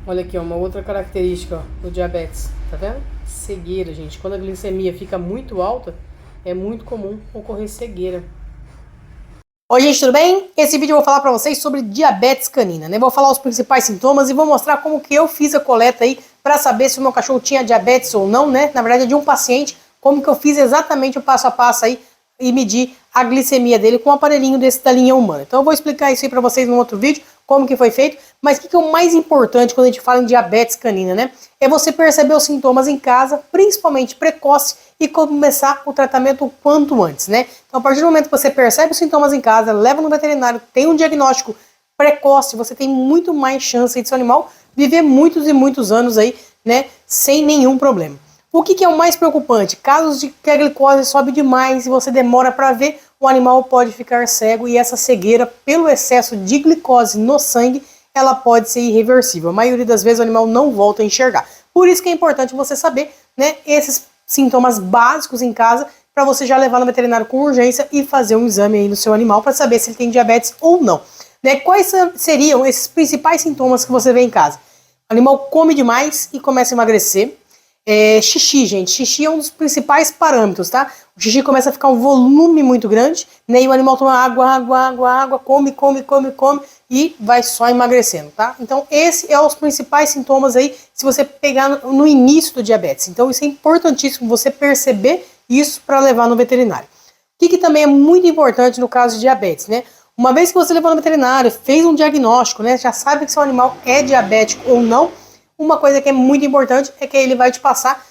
Olha aqui, ó, uma outra característica, ó, do diabetes, tá vendo? Cegueira, gente. Quando a glicemia fica muito alta, é muito comum ocorrer cegueira. Oi, gente, tudo bem? Esse vídeo eu vou falar pra vocês sobre diabetes canina, né? Vou falar os principais sintomas e vou mostrar como que eu fiz a coleta aí pra saber se o meu cachorro tinha diabetes ou não, né? Na verdade, é de um paciente, como que eu fiz exatamente o passo a passo aí e medir a glicemia dele com um aparelhinho desse da linha humana. Então eu vou explicar isso aí pra vocês num outro vídeo, como que foi feito, mas o que é o mais importante quando a gente fala em diabetes canina, né? É você perceber os sintomas em casa, principalmente precoce, e começar o tratamento o quanto antes, né? Então, a partir do momento que você percebe os sintomas em casa, leva no veterinário, tem um diagnóstico precoce, você tem muito mais chance de seu animal viver muitos e muitos anos aí, né? Sem nenhum problema. O que é o mais preocupante? Casos de que a glicose sobe demais e você demora para ver, o animal pode ficar cego e essa cegueira, pelo excesso de glicose no sangue, ela pode ser irreversível. A maioria das vezes o animal não volta a enxergar. Por isso que é importante você saber, né, esses sintomas básicos em casa, para você já levar no veterinário com urgência e fazer um exame aí no seu animal para saber se ele tem diabetes ou não. Né? Quais seriam esses principais sintomas que você vê em casa? O animal come demais e começa a emagrecer. Xixi, gente. Xixi é um dos principais parâmetros, tá? O xixi começa a ficar um volume muito grande, né? E o animal toma água, come e vai só emagrecendo, tá? Então, esse é os principais sintomas aí, se você pegar no início do diabetes. Então, isso é importantíssimo, você perceber isso para levar no veterinário. O que também é muito importante no caso de diabetes, né? Uma vez que você levou no veterinário, fez um diagnóstico, né? Já sabe que seu animal é diabético ou não. Uma coisa que é muito importante é que ele vai te passar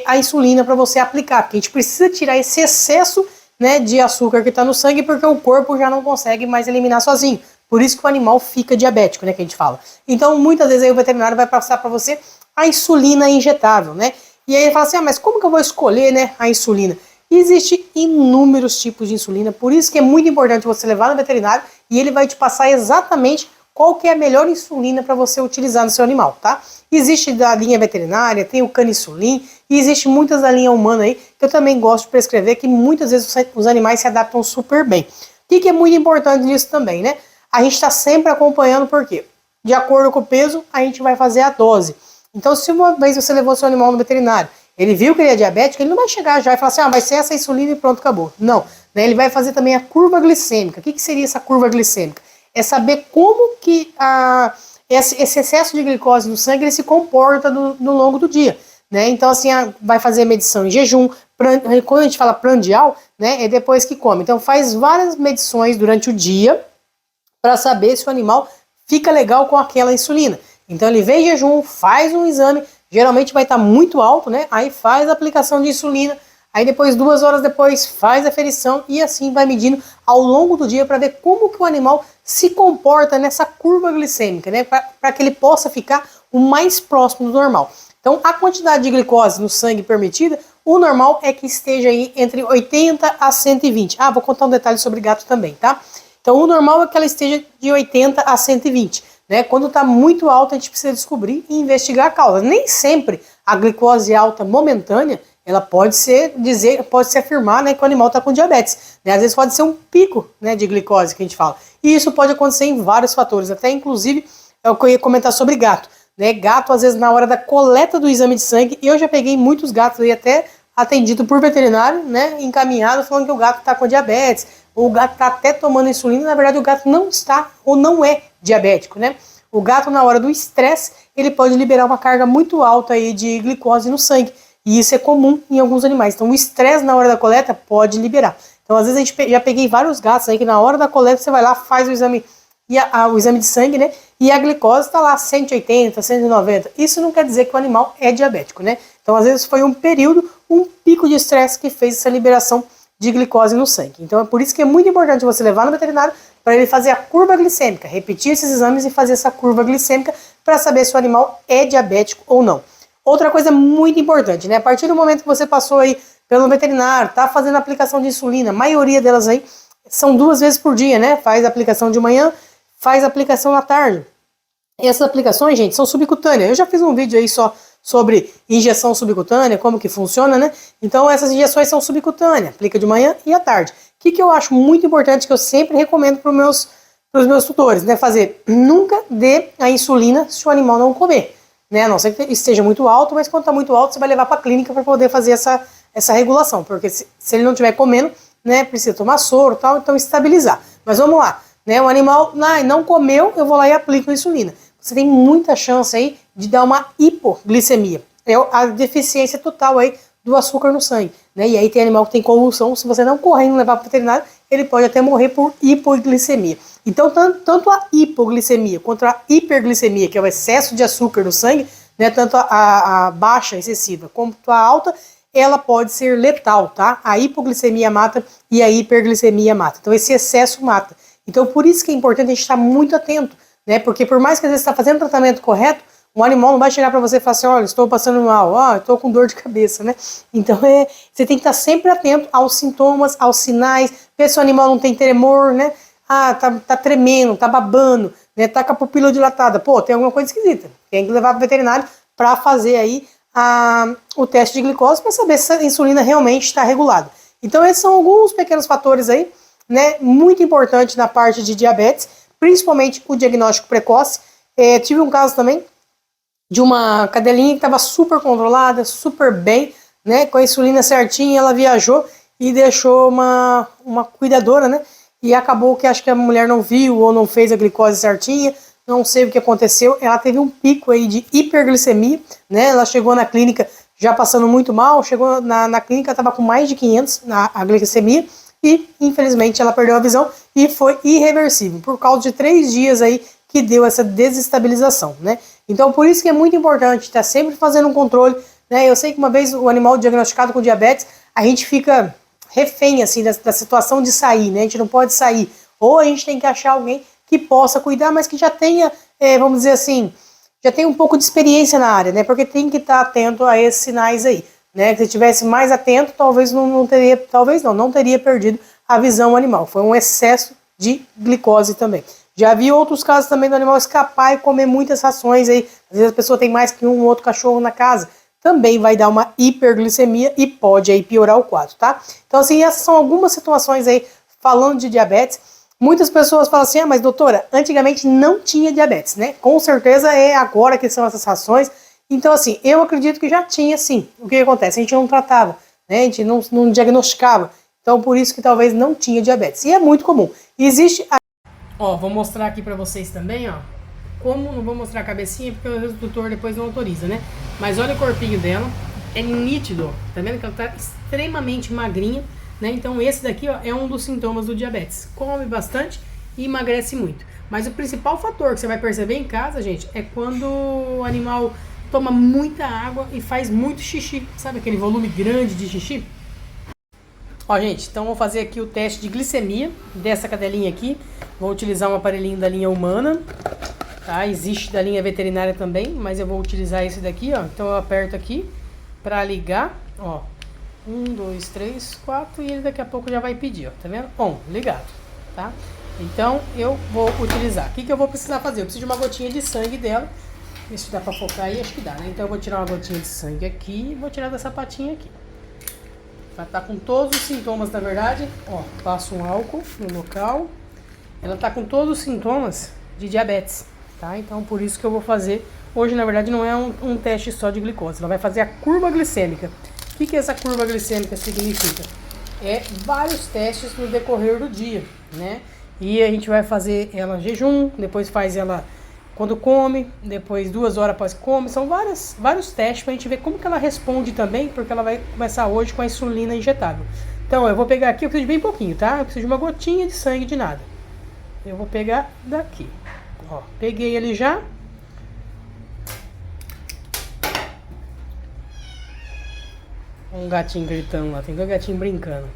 a insulina para você aplicar, porque a gente precisa tirar esse excesso, né, de açúcar que está no sangue, porque o corpo já não consegue mais eliminar sozinho. Por isso que o animal fica diabético, né, que a gente fala. Então, muitas vezes aí o veterinário vai passar para você a insulina injetável, né? E aí ele fala assim, mas como que eu vou escolher, né, a insulina? Existem inúmeros tipos de insulina, por isso que é muito importante você levar no veterinário e ele vai te passar exatamente qual que é a melhor insulina para você utilizar no seu animal, tá? Existe da linha veterinária, tem o Caninsulin, e existe muitas da linha humana aí, que eu também gosto de prescrever, que muitas vezes os animais se adaptam super bem. O que é muito importante nisso também, né? A gente está sempre acompanhando, por quê? De acordo com o peso, a gente vai fazer a dose. Então, se uma vez você levou seu animal no veterinário, ele viu que ele é diabético, ele não vai chegar já e falar assim, vai ser essa insulina e pronto, acabou. Não, né? Ele vai fazer também a curva glicêmica. O que seria essa curva glicêmica? É saber como que esse excesso de glicose no sangue ele se comporta no longo do dia, né? Então, assim, vai fazer medição em jejum, quando a gente fala prandial, né, é depois que come. Então, faz várias medições durante o dia para saber se o animal fica legal com aquela insulina. Então, ele vem em jejum, faz um exame, geralmente vai estar muito alto, né? Aí faz a aplicação de insulina, aí depois, 2 horas depois, faz a ferição e assim vai medindo ao longo do dia para ver como que o animal se comporta nessa curva glicêmica, né? Para que ele possa ficar o mais próximo do normal. Então, a quantidade de glicose no sangue permitida, o normal é que esteja aí entre 80 a 120. Vou contar um detalhe sobre gato também, tá? Então, o normal é que ela esteja de 80 a 120. Né? Quando está muito alta, a gente precisa descobrir e investigar a causa. Nem sempre a glicose alta momentânea ela pode ser afirmar, né, que o animal está com diabetes. Né? Às vezes pode ser um pico, né, de glicose que a gente fala. E isso pode acontecer em vários fatores. Até inclusive é o que eu ia comentar sobre gato. Né? Gato, às vezes, na hora da coleta do exame de sangue, eu já peguei muitos gatos aí até atendido por veterinário, né, encaminhado, falando que o gato está com diabetes, ou o gato está até tomando insulina, na verdade o gato não está ou não é diabético, né? O gato, na hora do estresse, ele pode liberar uma carga muito alta aí de glicose no sangue. E isso é comum em alguns animais. Então, o estresse na hora da coleta pode liberar. Então, às vezes, já peguei vários gatos aí que na hora da coleta você vai lá, faz o exame, o exame de sangue, né? E a glicose está lá 180, 190. Isso não quer dizer que o animal é diabético, né? Então, às vezes, foi um período, um pico de estresse que fez essa liberação de glicose no sangue. Então, é por isso que é muito importante você levar no veterinário para ele fazer a curva glicêmica, repetir esses exames e fazer essa curva glicêmica para saber se o animal é diabético ou não. Outra coisa muito importante, né? A partir do momento que você passou aí pelo veterinário, tá fazendo a aplicação de insulina, a maioria delas aí são 2 vezes por dia, né? Faz a aplicação de manhã, faz a aplicação à tarde. E essas aplicações, gente, são subcutâneas. Eu já fiz um vídeo aí só sobre injeção subcutânea, como que funciona, né? Então essas injeções são subcutâneas, aplica de manhã e à tarde. O que eu acho muito importante, que eu sempre recomendo para os meus tutores, né? Fazer, nunca dê a insulina se o animal não comer. né? A não ser que esteja muito alto, mas quando está muito alto, você vai levar para a clínica para poder fazer essa regulação, porque se ele não estiver comendo, né, precisa tomar soro e tal, então estabilizar. Mas vamos lá, né? O animal não comeu, eu vou lá e aplico a insulina. Você tem muita chance aí de dar uma hipoglicemia. É a deficiência total aí do açúcar no sangue, né? E aí tem animal que tem convulsão, se você não correr e não levar para o veterinário, ele pode até morrer por hipoglicemia. Então, tanto a hipoglicemia quanto a hiperglicemia, que é o excesso de açúcar no sangue, né, tanto a baixa excessiva quanto a alta, ela pode ser letal, tá? A hipoglicemia mata e a hiperglicemia mata. Então, esse excesso mata. Então, por isso que é importante a gente estar muito atento, né? Porque por mais que às vezes você está fazendo o tratamento correto, um animal não vai chegar para você e falar assim, olha, estou passando mal, estou com dor de cabeça, né? Então, você tem que estar sempre atento aos sintomas, aos sinais, ver se o animal não tem tremor, né? Tá tremendo, tá babando, né? Tá com a pupila dilatada. Pô, tem alguma coisa esquisita. Tem que levar para o veterinário para fazer aí o teste de glicose para saber se a insulina realmente está regulada. Então, esses são alguns pequenos fatores aí, né? Muito importantes na parte de diabetes, principalmente o diagnóstico precoce. Tive um caso também de uma cadelinha que estava super controlada, super bem, né, com a insulina certinha, ela viajou e deixou uma cuidadora, né, e acabou que acho que a mulher não viu ou não fez a glicose certinha, não sei o que aconteceu, ela teve um pico aí de hiperglicemia, né, ela chegou na clínica já passando muito mal, chegou na clínica, estava com mais de 500 a glicemia, e infelizmente ela perdeu a visão e foi irreversível, por causa de 3 dias aí que deu essa desestabilização, né. Então, por isso que é muito importante estar sempre fazendo um controle, né? Eu sei que uma vez o animal diagnosticado com diabetes, a gente fica refém, assim, da situação de sair, né? A gente não pode sair. Ou a gente tem que achar alguém que possa cuidar, mas que já tenha, vamos dizer assim, já tenha um pouco de experiência na área, né? Porque tem que estar atento a esses sinais aí, né? Se tivesse mais atento, talvez não teria perdido a visão animal. Foi um excesso de glicose também. Já vi outros casos também do animal escapar e comer muitas rações aí. Às vezes a pessoa tem mais que um ou outro cachorro na casa. Também vai dar uma hiperglicemia e pode aí piorar o quadro, tá? Então, assim, essas são algumas situações aí falando de diabetes. Muitas pessoas falam assim, mas doutora, antigamente não tinha diabetes, né? Com certeza é agora que são essas rações. Então, assim, eu acredito que já tinha, sim. O que acontece? A gente não tratava, né? A gente não diagnosticava. Então, por isso que talvez não tinha diabetes. E é muito comum. Existe... Ó, vou mostrar aqui pra vocês também, ó. Como, não vou mostrar a cabecinha porque o tutor depois não autoriza, né? Mas olha o corpinho dela, é nítido, tá vendo que ela tá extremamente magrinha, né? Então esse daqui, ó, é um dos sintomas do diabetes. Come bastante e emagrece muito. Mas o principal fator que você vai perceber em casa, gente, é quando o animal toma muita água e faz muito xixi. Sabe aquele volume grande de xixi? Ó, gente, então vou fazer aqui o teste de glicemia dessa cadelinha aqui. Vou utilizar um aparelhinho da linha humana, tá? Existe da linha veterinária também, mas eu vou utilizar esse daqui, ó. Então eu aperto aqui pra ligar, ó. 1, 2, 3, 4 e ele daqui a pouco já vai pedir, ó. Tá vendo? On, ligado, tá? Então eu vou utilizar. O que eu vou precisar fazer? Eu preciso de uma gotinha de sangue dela. Ver se dá pra focar aí, acho que dá, né? Então eu vou tirar uma gotinha de sangue aqui e vou tirar dessa patinha aqui. Ela tá com todos os sintomas, na verdade. Ó, passo um álcool no local. Ela tá com todos os sintomas de diabetes, tá? Então, por isso que eu vou fazer... Hoje, na verdade, não é um teste só de glicose. Ela vai fazer a curva glicêmica. O que essa curva glicêmica significa? É vários testes no decorrer do dia, né? E a gente vai fazer ela jejum, depois faz ela quando come, depois 2 horas após que come. São vários testes pra gente ver como que ela responde também, porque ela vai começar hoje com a insulina injetável. Então, eu vou pegar aqui, eu preciso de bem pouquinho, tá? Eu preciso de uma gotinha de sangue de nada. Eu vou pegar daqui. Ó, peguei ele já. Um gatinho gritando lá, tem 2 gatinhos brincando.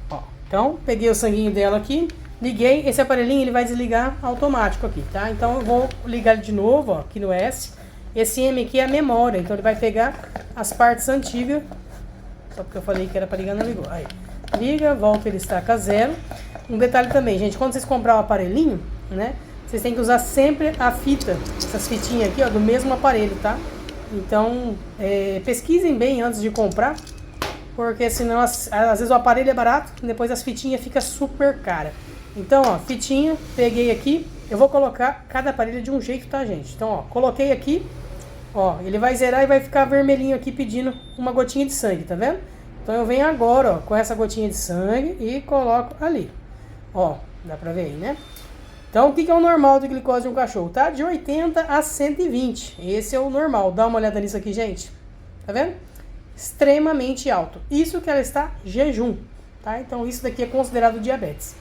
Ó, então, peguei o sanguinho dela aqui, liguei. Esse aparelhinho ele vai desligar automático aqui, tá? Então eu vou ligar ele de novo, ó, aqui no S. Esse M aqui é a memória, então ele vai pegar as partes antigas. Só porque eu falei que era para ligar, não ligou. Aí, liga, volta, ele estaca 0. Um detalhe também, gente, quando vocês comprar o aparelhinho, né, vocês têm que usar sempre a fita, essas fitinhas aqui, ó, do mesmo aparelho, tá? Então, pesquisem bem antes de comprar, porque senão, às vezes o aparelho é barato, depois as fitinhas ficam super caras. Então, ó, fitinha, peguei aqui, eu vou colocar cada aparelho de um jeito, tá, gente? Então, ó, coloquei aqui, Ó, ele vai zerar e vai ficar vermelhinho aqui pedindo uma gotinha de sangue, tá vendo? Então eu venho agora, ó, com essa gotinha de sangue e coloco ali. Ó, dá pra ver aí, né? Então, o que é o normal de glicose de um cachorro? Tá de 80 a 120. Esse é o normal. Dá uma olhada nisso aqui, gente. Tá vendo? Extremamente alto. Isso que ela está jejum, tá? Então, isso daqui é considerado diabetes.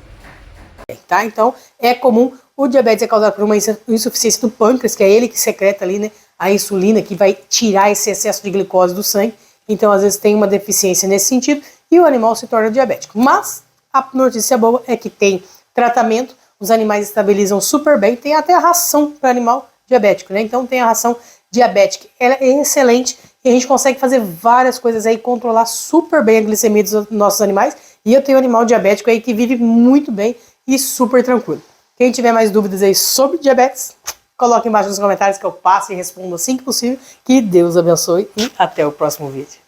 Tá? Então, é comum. O diabetes é causado por uma insuficiência do pâncreas, que é ele que secreta ali, né, a insulina, que vai tirar esse excesso de glicose do sangue. Então, às vezes, tem uma deficiência nesse sentido e o animal se torna diabético. Mas, a notícia boa é que tem tratamento, os animais estabilizam super bem, tem até a ração para animal diabético, né? Então, tem a ração diabética, ela é excelente e a gente consegue fazer várias coisas aí, controlar super bem a glicemia dos nossos animais. E eu tenho um animal diabético aí que vive muito bem e super tranquilo. Quem tiver mais dúvidas aí sobre diabetes, coloque embaixo nos comentários que eu passo e respondo assim que possível. Que Deus abençoe e até o próximo vídeo.